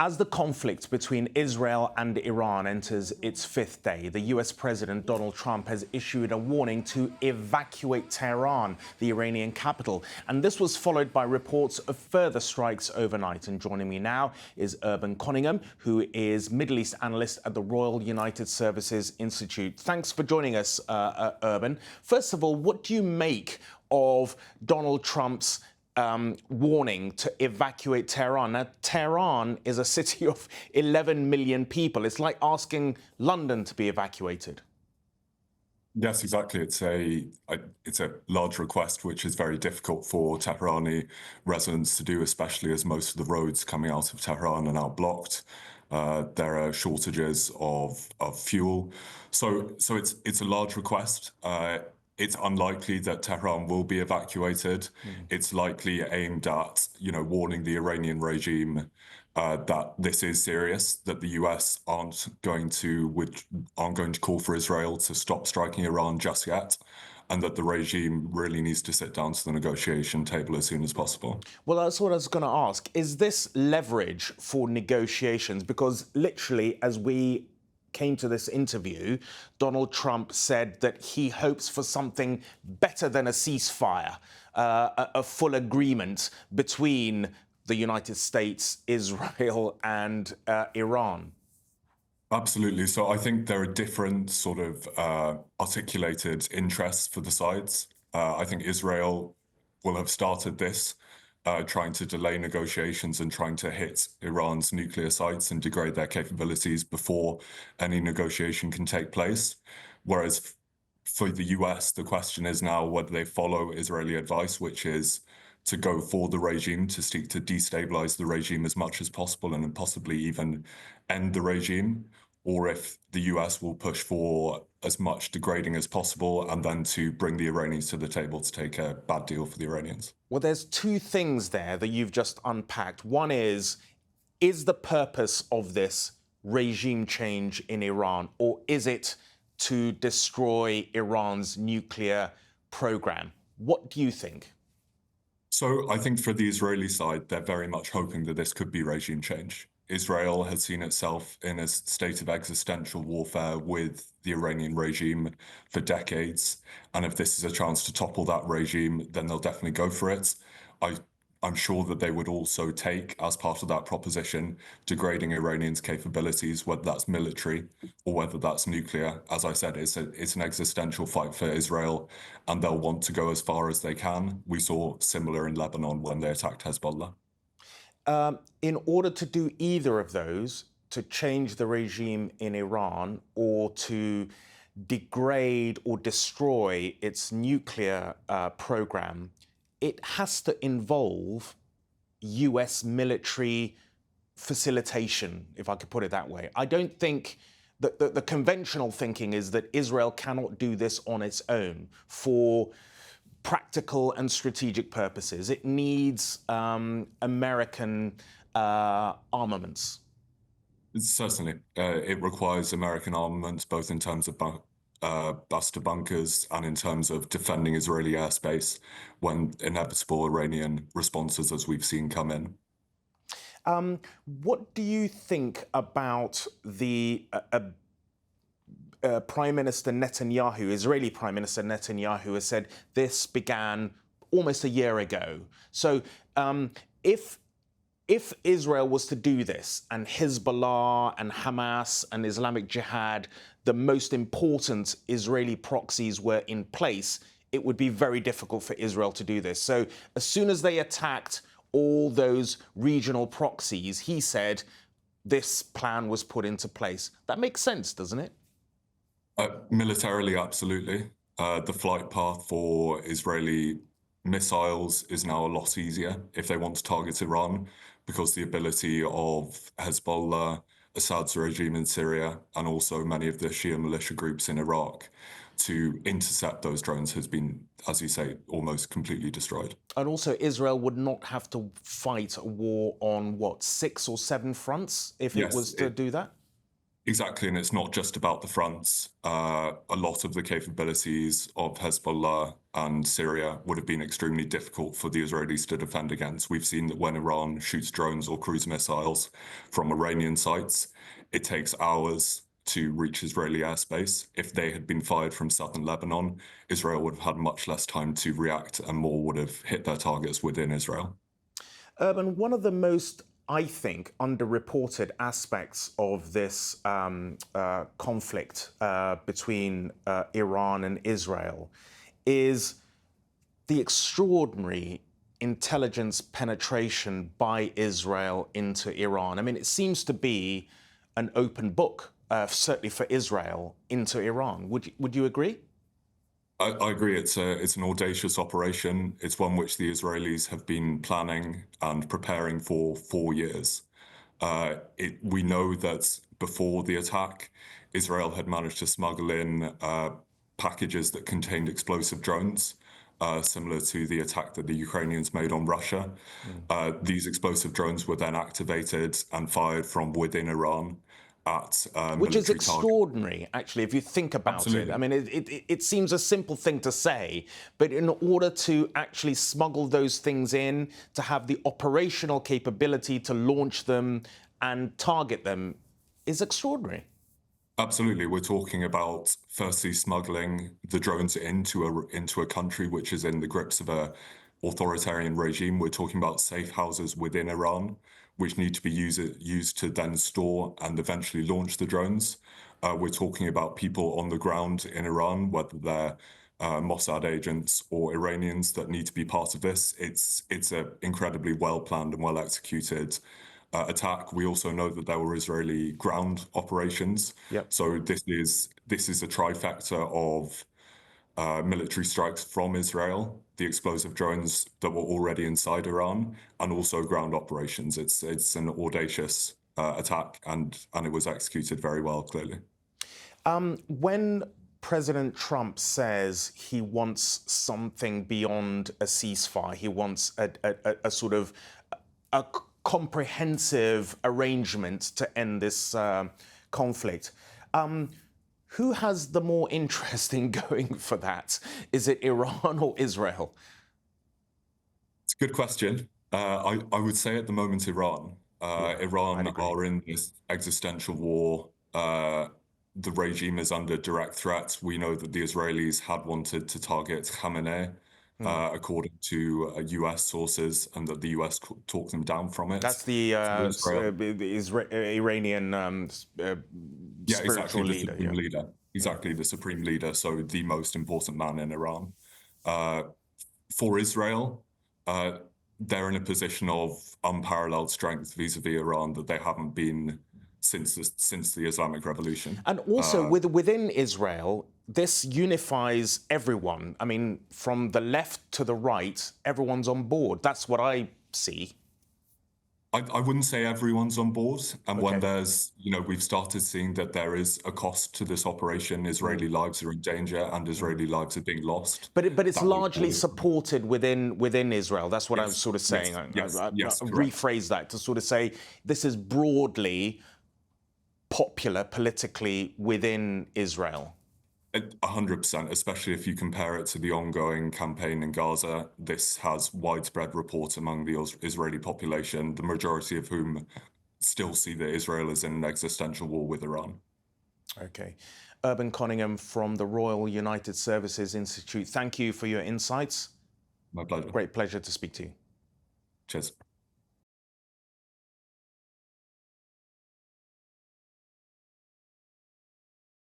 As the conflict between Israel and Iran enters its fifth day, the US President Donald Trump has issued a warning to evacuate Tehran, the Iranian capital. And this was followed by reports of further strikes overnight. And joining me now is Coningham, who is Middle East analyst at the Royal United Services Institute. Thanks for joining us, Urban. First of all, what do you make of Donald Trump's warning to evacuate Tehran? Now, Tehran is a city of 11 million people. It's like asking London to be evacuated. Yes, exactly. It's a large request, which is very difficult for Tehrani residents to do, especially as most of the roads coming out of Tehran are now blocked. There are shortages of fuel, so it's a large request. It's unlikely that Tehran will be evacuated. It's likely aimed at, warning the Iranian regime that this is serious, that the US aren't going to call for Israel to stop striking Iran just yet, and that the regime really needs to sit down to the negotiation table as soon as possible. Well, that's what I was going to ask. Is this leverage for negotiations? Because literally, as we came to this interview, Donald Trump said that he hopes for something better than a ceasefire, a full agreement between the United States, Israel, and Iran. Absolutely. So I think there are different sort of articulated interests for the sides. I think Israel will have started this, trying to delay negotiations and trying to hit Iran's nuclear sites and degrade their capabilities before any negotiation can take place. Whereas for the US, the question is now whether they follow Israeli advice, which is to go for the regime, to seek to destabilize the regime as much as possible and possibly even end the regime, or if the US will push for as much degrading as possible and then to bring the Iranians to the table to take a bad deal for the Iranians. Well, there's two things there that you've just unpacked. One is the purpose of this regime change in Iran, or is it to destroy Iran's nuclear program? What do you think? So I think for the Israeli side, they're very much hoping that this could be regime change. Israel has seen itself in a state of existential warfare with the Iranian regime for decades. And if this is a chance to topple that regime, then they'll definitely go for it. I'm sure that they would also take, as part of that proposition, degrading Iranians' capabilities, whether that's military or whether that's nuclear. As I said, it's an existential fight for Israel, and they'll want to go as far as they can. We saw similar in Lebanon when they attacked Hezbollah. In order to do either of those, to change the regime in Iran or to degrade or destroy its nuclear program, it has to involve US military facilitation, if I could put it that way. I don't think that the conventional thinking is that Israel cannot do this on its own for practical and strategic purposes. It needs American armaments. Certainly. It requires American armaments, both in terms of buster bunkers and in terms of defending Israeli airspace when inevitable Iranian responses, as we've seen, come in. What do you think about the Prime Minister Netanyahu, Israeli Prime Minister Netanyahu, has said this began almost a year ago. So if Israel was to do this and Hezbollah and Hamas and Islamic Jihad, the most important Israeli proxies were in place, it would be very difficult for Israel to do this. So as soon as they attacked all those regional proxies, he said this plan was put into place. That makes sense, doesn't it? Militarily, absolutely. The flight path for Israeli missiles is now a lot easier if they want to target Iran, because the ability of Hezbollah, Assad's regime in Syria, and also many of the Shia militia groups in Iraq to intercept those drones has been, as you say, almost completely destroyed. And also Israel would not have to fight a war on, what, 6 or 7 fronts if it was to do that? Exactly, and it's not just about the fronts. A lot of the capabilities of Hezbollah and Syria would have been extremely difficult for the Israelis to defend against. We've seen that when Iran shoots drones or cruise missiles from Iranian sites, it takes hours to reach Israeli airspace. If they had been fired from southern Lebanon, Israel would have had much less time to react and more would have hit their targets within Israel. Urban, one of the most, I think, underreported aspects of this conflict between Iran and Israel is the extraordinary intelligence penetration by Israel into Iran. I mean, it seems to be an open book, certainly for Israel, into Iran. Would you agree? I agree. It's an audacious operation. It's one which the Israelis have been planning and preparing for 4 years. We know that before the attack, Israel had managed to smuggle in packages that contained explosive drones, similar to the attack that the Ukrainians made on Russia. These explosive drones were then activated and fired from within Iran at Which is military targets. extraordinary, actually, if you think about it. I Absolutely. mean, it seems a simple thing to say, but in order to actually smuggle those things in, to have the operational capability to launch them and target them, is extraordinary. Absolutely. We're talking about firstly smuggling the drones into a country which is in the grips of a authoritarian regime. We're talking about safe houses within Iran, which need to be used to then store and eventually launch the drones. We're talking about people on the ground in Iran, whether they're Mossad agents or Iranians that need to be part of this. It's an incredibly well planned and well executed attack. We also know that there were Israeli ground operations. Yep. So this is a trifecta of military strikes from Israel, the explosive drones that were already inside Iran, and also ground operations. It's an audacious attack, and it was executed very well, clearly. When President Trump says he wants something beyond a ceasefire, he wants a sort of a comprehensive arrangement to end this conflict. Who has the more interest in going for that? Is it Iran or Israel? It's a good question. I would say at the moment Iran. Yeah, Iran I'd agree. are in this existential war. The regime is under direct threat. We know that the Israelis had wanted to target Khamenei, according to US sources, and that the US talked them down from it. That's the For Israel, Iranian yeah, exactly, spiritual the leader. supreme Yeah. leader. Exactly, the supreme leader. So the most important man in Iran. Uh, for Israel, uh, they're in a position of unparalleled strength vis-a-vis Iran that they haven't been since the Islamic Revolution. And also within Israel, this unifies everyone. I mean, from the left to the right, everyone's on board. That's what I see. I wouldn't say everyone's on board. And when Okay. we've started seeing that there is a cost to this operation, Israeli lives are in danger and Israeli lives are being lost. But it's That will largely always, supported within Israel. That's what I'm yes, sort of saying. yes, yes, I yes, correct. rephrase that to sort of say this is broadly popular politically within Israel. 100%, especially if you compare it to the ongoing campaign in Gaza. This has widespread report among the Israeli population, the majority of whom still see that Israel is in an existential war with Iran. Okay. Urban Coningham from the Royal United Services Institute. Thank you for your insights. My pleasure. Great pleasure to speak to you. Cheers.